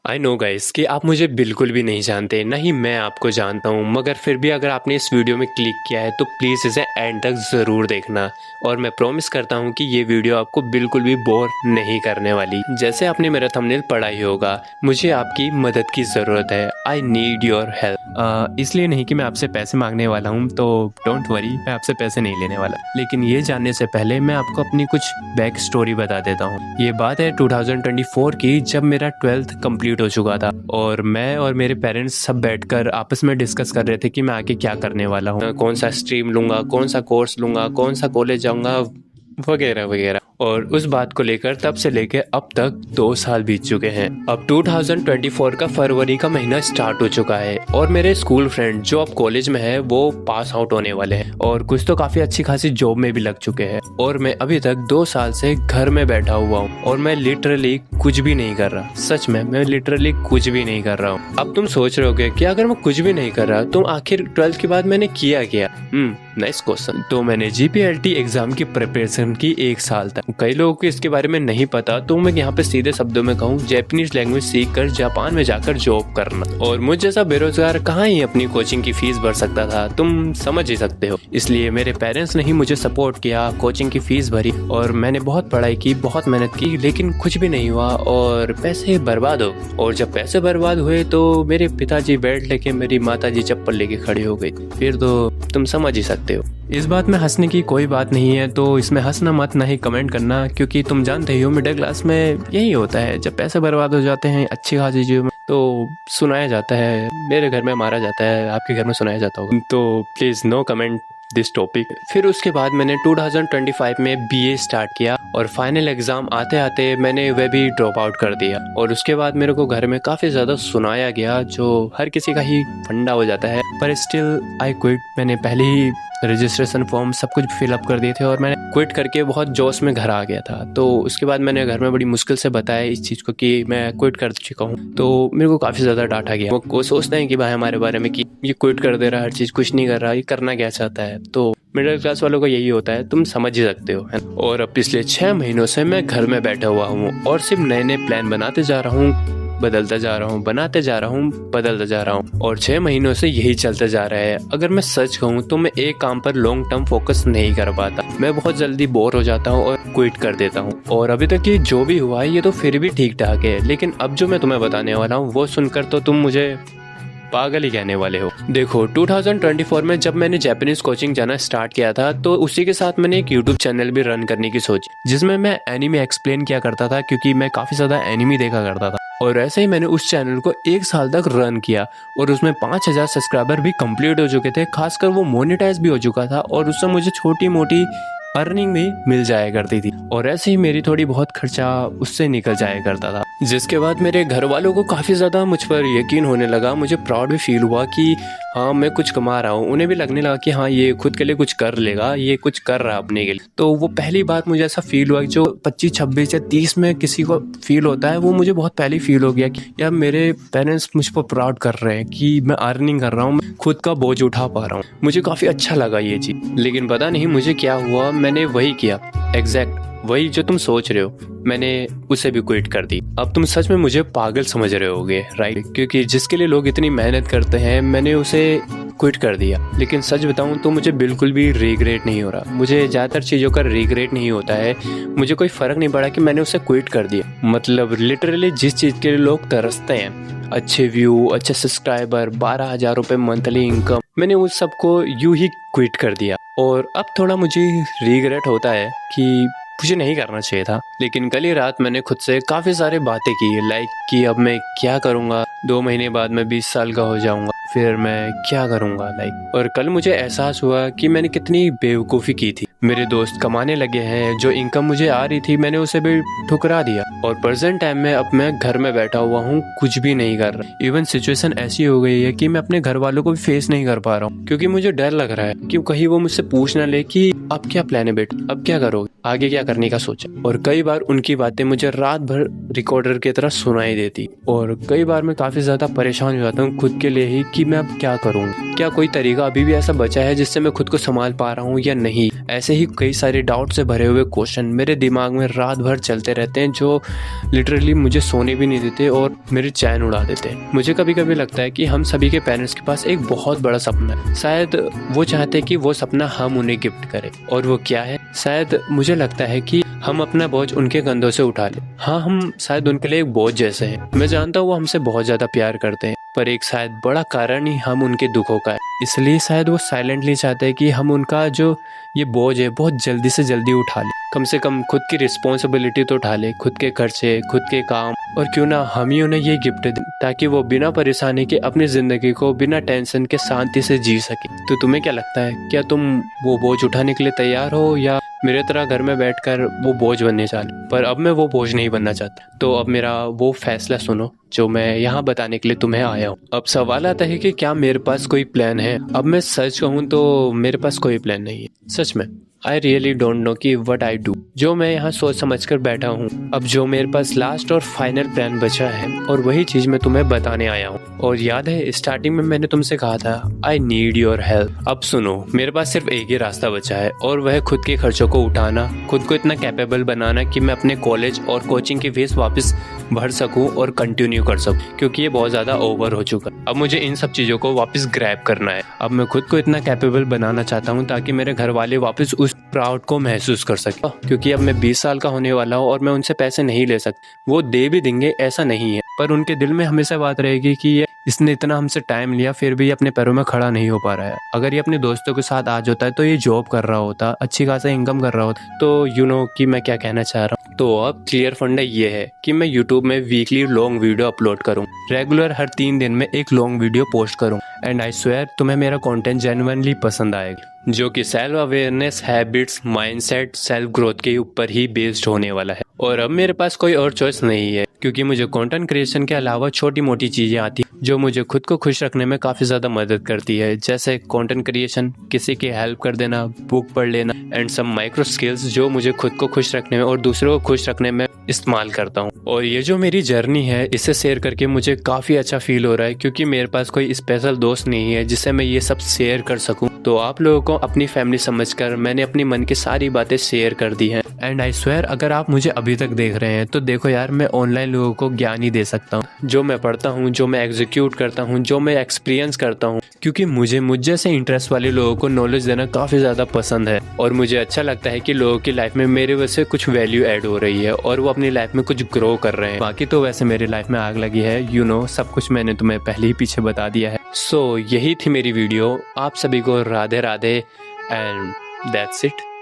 I know guys कि आप मुझे बिल्कुल भी नहीं जानते, ना ही मैं आपको जानता हूँ, मगर फिर भी अगर आपने इस वीडियो में क्लिक किया है तो प्लीज़ इसे एंड तक ज़रूर देखना। और मैं प्रॉमिस करता हूँ कि ये वीडियो आपको बिल्कुल भी बोर नहीं करने वाली। जैसे आपने मेरा थंबनेल पढ़ा ही होगा, मुझे आपकी मदद की ज़रूरत है। I need your help. इसलिए नहीं कि मैं आपसे पैसे मांगने वाला हूँ, तो डोंट वरी, मैं आपसे पैसे नहीं लेने वाला। लेकिन ये जानने से पहले मैं आपको अपनी कुछ बैक स्टोरी बता देता हूँ। ये बात है 2024 की, जब मेरा 12th कंप्लीट हो चुका था और मैं और मेरे पेरेंट्स सब बैठकर आपस में डिस्कस कर रहे थे कि मैं आगे क्या करने वाला हूँ, कौन सा स्ट्रीम लूंगा, कौन सा कोर्स लूंगा, कौन सा कॉलेज जाऊंगा, वगैरह वगैरह। और उस बात को लेकर तब से लेकर अब तक 2 साल बीत चुके हैं। अब 2024 का फरवरी का महीना स्टार्ट हो चुका है और मेरे स्कूल फ्रेंड जो अब कॉलेज में है वो पास आउट होने वाले हैं और कुछ तो काफी अच्छी खासी जॉब में भी लग चुके हैं। और मैं अभी तक 2 साल से घर में बैठा हुआ हूँ और मैं लिटरली कुछ भी नहीं कर रहा। सच में मैं लिटरली कुछ भी नहीं कर रहा हूँ। अब तुम सोच रहे होगे कि अगर मैं कुछ भी नहीं कर रहा तो आखिर 12th के बाद मैंने किया क्या? Nice question. तो मैंने जीपीएलटी एग्जाम की प्रिपरेशन की 1 साल तक। कई लोगों को इसके बारे में नहीं पता, तो मैं यहाँ पे सीधे शब्दों में कहूँ, जापानीज लैंग्वेज सीख कर जापान में जाकर जॉब करना। और मुझ जैसा बेरोजगार कहाँ ही अपनी कोचिंग की फीस भर सकता था, तुम समझ ही सकते हो। इसलिए मेरे पेरेंट्स ने ही मुझे सपोर्ट किया, कोचिंग की फीस भरी और मैंने बहुत पढ़ाई की, बहुत मेहनत की, लेकिन कुछ भी नहीं हुआ और पैसे बर्बाद हो। और जब पैसे बर्बाद हुए तो मेरे पिताजी बेल्ट लेके, मेरी माताजी चप्पल लेके खड़ी हो गई। फिर तो तुम समझ ही सकते हो। इस बात में हंसने की कोई बात नहीं है, तो इसमें हंसना मत, ना ही कमेंट करना, क्योंकि तुम जानते ही हो मिडिल क्लास में यही होता है। जब पैसे बर्बाद हो जाते हैं अच्छी खासी चीजों में तो सुनाया जाता है। मेरे घर में मारा जाता है, आपके घर में सुनाया जाता होगा। तो please no comment this topic. फिर उसके बाद मैंने 2025 में बीए स्टार्ट किया और फाइनल एग्जाम आते आते मैंने वह भी ड्रॉप आउट कर दिया। और उसके बाद मेरे को घर में काफी ज्यादा सुनाया गया, जो हर किसी का ही फंडा हो जाता है, पर स्टिल आई क्विट। मैंने पहले ही रजिस्ट्रेशन फॉर्म सब कुछ फिलअप कर दिए थे और मैंने क्विट करके बहुत जोश में घर आ गया था। तो उसके बाद मैंने घर में बड़ी मुश्किल से बताया इस चीज़ को कि मैं क्विट कर चुका हूँ, तो मेरे को काफ़ी ज़्यादा डांटा गया। वो सोचते हैं कि भाई हमारे बारे में कि ये क्विट कर दे रहा है, हर चीज़ कुछ नहीं कर रहा, ये करना क्या चाहता है। तो मिडिल क्लास वालों का यही होता है, तुम समझ ही सकते हो, है। और अब पिछले 6 महीनों से मैं घर में बैठा हुआ हूँ और सिर्फ नए नए प्लान बनाते जा रहा हूँ, बदलता जा रहा हूँ, बनाते जा रहा हूँ, बदलता जा रहा हूँ और 6 महीनों से यही चलता जा रहा है। अगर मैं सच कहूँ तो मैं एक काम पर लॉन्ग टर्म फोकस नहीं कर पाता। मैं बहुत जल्दी बोर हो जाता हूँ और क्विट कर देता हूँ। और अभी तक ये जो भी हुआ है ये तो फिर भी ठीक ठाक है, लेकिन अब जो मैं तुम्हें बताने वाला हूँ वो सुनकर तो तुम मुझे पागल ही कहने वाले हो। देखो 2024 में जब मैंने जापानीज कोचिंग जाना स्टार्ट किया था तो उसी के साथ मैंने एक यूट्यूब चैनल भी रन करने की सोची, जिसमें मैं एनिमे एक्सप्लेन किया करता था, क्योंकि मैं काफी ज्यादा एनिमे देखा करता था। और ऐसे ही मैंने उस चैनल को 1 साल तक रन किया और उसमें 5000 सब्सक्राइबर भी कंप्लीट हो चुके थे। खासकर वो मोनेटाइज भी हो चुका था और उससे मुझे छोटी मोटी अर्निंग भी मिल जाया करती थी और ऐसे ही मेरी थोड़ी बहुत खर्चा उससे निकल जाया करता था। जिसके बाद मेरे घर वालों को काफ़ी ज़्यादा मुझ पर यकीन होने लगा। मुझे प्राउड भी फील हुआ कि हाँ मैं कुछ कमा रहा हूँ। उन्हें भी लगने लगा कि हाँ ये खुद के लिए कुछ कर लेगा, ये कुछ कर रहा है अपने के लिए। तो वो पहली बात मुझे ऐसा फील हुआ जो 25, 26 या 30 में किसी को फील होता है, वो मुझे बहुत पहले फील हो गया कि यार मेरे पेरेंट्स मुझ पर प्राउड कर रहे हैं कि मैं अर्निंग कर रहा हूँ, मैं खुद का बोझ उठा पा रहा हूँ। मुझे काफ़ी अच्छा लगा ये चीज़, लेकिन पता नहीं मुझे क्या हुआ, मैंने वही किया, एग्जैक्ट वही जो तुम सोच रहे हो, मैंने उसे भी क्विट कर दी। अब तुम सच में मुझे पागल समझ रहे होगे, राइट? क्योंकि जिसके लिए लोग इतनी मेहनत करते हैं मैंने उसे क्विट कर दिया। लेकिन सच बताऊं तो मुझे बिल्कुल भी रिग्रेट नहीं हो रहा। मुझे ज़्यादातर चीज़ों का रिग्रेट नहीं होता है। मुझे कोई फ़र्क नहीं पड़ा कि मैंने उसे क्विट कर दिया। मतलब लिटरली जिस चीज़ के लिए लोग तरसते हैं, अच्छे व्यू, अच्छे सब्सक्राइबर, 12,000 रुपये मंथली इनकम, मैंने उस सब को यूं ही क्विट कर दिया। और अब थोड़ा मुझे रिग्रेट होता है कि मुझे नहीं करना चाहिए था। लेकिन कल ही रात मैंने खुद से काफ़ी सारी बातें की, लाइक कि अब मैं क्या करूँगा, 2 महीने बाद मैं 20 साल का हो जाऊँगा, फिर मैं क्या करूँगा, लाइक। और कल मुझे एहसास हुआ कि मैंने कितनी बेवकूफ़ी की थी। मेरे दोस्त कमाने लगे हैं, जो इनकम मुझे आ रही थी मैंने उसे भी ठुकरा दिया। और प्रेजेंट टाइम में अब मैं घर में बैठा हुआ हूँ, कुछ भी नहीं कर रहा। इवन सिचुएशन ऐसी हो गई है कि मैं अपने घर वालों को भी फेस नहीं कर पा रहा हूँ, क्योंकि मुझे डर लग रहा है कि कहीं वो मुझसे पूछ ना ले कि अब क्या प्लान है बेटा, अब क्या करोगे, आगे क्या करने का सोचा। और कई बार उनकी बातें मुझे रात भर रिकॉर्डर की तरह सुनाई देती और कई बार मैं काफी ज्यादा परेशान हो जाता हूँ खुद के लिए ही कि मैं अब क्या करूँ। क्या कोई तरीका अभी भी ऐसा बचा है जिससे मैं खुद को संभाल पा रहा हूँ या नहीं? ऐसे ही कई सारे डाउट से भरे हुए क्वेश्चन मेरे दिमाग में रात भर चलते रहते हैं, जो लिटरली मुझे सोने भी नहीं देते और मेरी चैन उड़ा देते हैं। मुझे कभी कभी लगता है कि हम सभी के पेरेंट्स के पास एक बहुत बड़ा सपना है। शायद वो चाहते हैं कि वो सपना हम उन्हें गिफ्ट करें, और वो क्या है? शायद मुझे लगता है कि हम अपना बोझ उनके कंधों से उठा लें। हाँ, हम शायद उनके लिए एक बोझ जैसे हैं। मैं जानता हूँ वो हमसे बहुत ज्यादा प्यार करते हैं, पर एक शायद बड़ा कारण ही हम उनके दुखों का है। इसलिए शायद वो साइलेंटली चाहते हैं कि हम उनका जो ये बोझ है बहुत जल्दी से जल्दी उठा लें। कम से कम खुद की रिस्पॉन्सिबिलिटी तो उठा ले, खुद के खर्चे, खुद के काम, और क्यों ना हम ही उन्हें ये गिफ्ट दें ताकि वो बिना परेशानी के अपनी जिंदगी को बिना टेंशन के शांति से जी सके। तो तुम्हें क्या लगता है, क्या तुम वो बोझ उठाने के लिए तैयार हो, या मेरे तरह घर में बैठकर वो बोझ बनने चाहे? पर अब मैं वो बोझ नहीं बनना चाहता, तो अब मेरा वो फैसला सुनो जो मैं यहाँ बताने के लिए तुम्हें आया हूँ। अब सवाल आता है कि क्या मेरे पास कोई प्लान है? अब मैं सच कहूँ तो मेरे पास कोई प्लान नहीं है, सच में। आई रियली डोंट नो कि वट आई डू। जो मैं यहाँ सोच समझ कर बैठा हूँ, अब जो मेरे पास लास्ट और फाइनल प्लान बचा है, और वही चीज मैं तुम्हें बताने आया हूँ। और याद है स्टार्टिंग में मैंने तुमसे कहा था आई नीड योर हेल्प। अब सुनो, मेरे पास सिर्फ एक ही रास्ता बचा है, और वह खुद के खर्चों को उठाना, खुद को इतना कैपेबल बनाना कि मैं अपने कॉलेज और कोचिंग की फीस वापस भर सकूं और कंटिन्यू कर सकूं, क्योंकि ये बहुत ज्यादा ओवर हो चुका है। अब मुझे इन सब चीजों को वापस ग्रैब करना है। अब मैं खुद को इतना कैपेबल बनाना चाहता हूँ ताकि मेरे घर वाले वापस उस प्राउड को महसूस कर सके, क्योंकि अब मैं 20 साल का होने वाला हूँ और मैं उनसे पैसे नहीं ले सकता। वो दे भी देंगे ऐसा नहीं है, पर उनके दिल में हमेशा बात रहेगी कि ये इसने इतना हमसे टाइम लिया फिर भी अपने पैरों में खड़ा नहीं हो पा रहा है। अगर ये अपने दोस्तों के साथ आज होता है तो ये जॉब कर रहा होता, अच्छी खासा इनकम कर रहा होता। तो यू नो कि मैं क्या कहना चाह रहा हूँ। तो अब क्लियर फंडा ये है कि मैं यूट्यूब में वीकली लॉन्ग वीडियो अपलोड करूँ, रेगुलर हर 3 दिन में एक लॉन्ग वीडियो पोस्ट करूँ, एंड आई स्वेयर तुम्हें मेरा कंटेंट जेन्युइनली पसंद आएगा, जो कि self awareness, habits, mindset, self growth के ऊपर ही बेस्ड होने वाला है। और अब मेरे पास कोई और चॉइस नहीं है, क्योंकि मुझे कंटेंट क्रिएशन के अलावा छोटी मोटी चीजें आती जो मुझे खुद को खुश रखने में काफी ज्यादा मदद करती है, जैसे कंटेंट क्रिएशन, किसी की हेल्प कर देना, बुक पढ़ लेना, एंड सम माइक्रो स्किल्स जो मुझे खुद को खुश रखने में और दूसरों को खुश रखने में इस्तेमाल करता हूँ। और ये जो मेरी जर्नी है, इसे शेयर करके मुझे काफी अच्छा फील हो रहा है, क्योंकि मेरे पास कोई स्पेशल दोस्त नहीं है जिससे मैं ये सब शेयर कर सकूं। तो आप लोगों को अपनी फैमिली समझकर मैंने अपनी मन की सारी बातें शेयर कर दी हैं। एंड आई स्वेयर अगर आप मुझे अभी तक देख रहे हैं तो देखो यार, मैं ऑनलाइन लोगों को ज्ञान ही दे सकता हूँ, जो मैं पढ़ता हूँ, जो मैं एग्जीक्यूट करता हूँ, जो मैं एक्सपीरियंस करता हूँ, क्योंकि मुझे मुझ जैसे इंटरेस्ट वाले लोगों को नॉलेज देना काफी ज्यादा पसंद है। और मुझे अच्छा लगता है कि लोगों की लाइफ में मेरे वजह से कुछ वैल्यू ऐड हो रही है और वो अपनी लाइफ में कुछ ग्रो कर रहे हैं। बाकी तो वैसे मेरी लाइफ में आग लगी है, यू नो, सब कुछ मैंने तुम्हें पहले ही पीछे बता दिया है। सो यही थी मेरी वीडियो। आप सभी को Radhe Radhe, and that's it.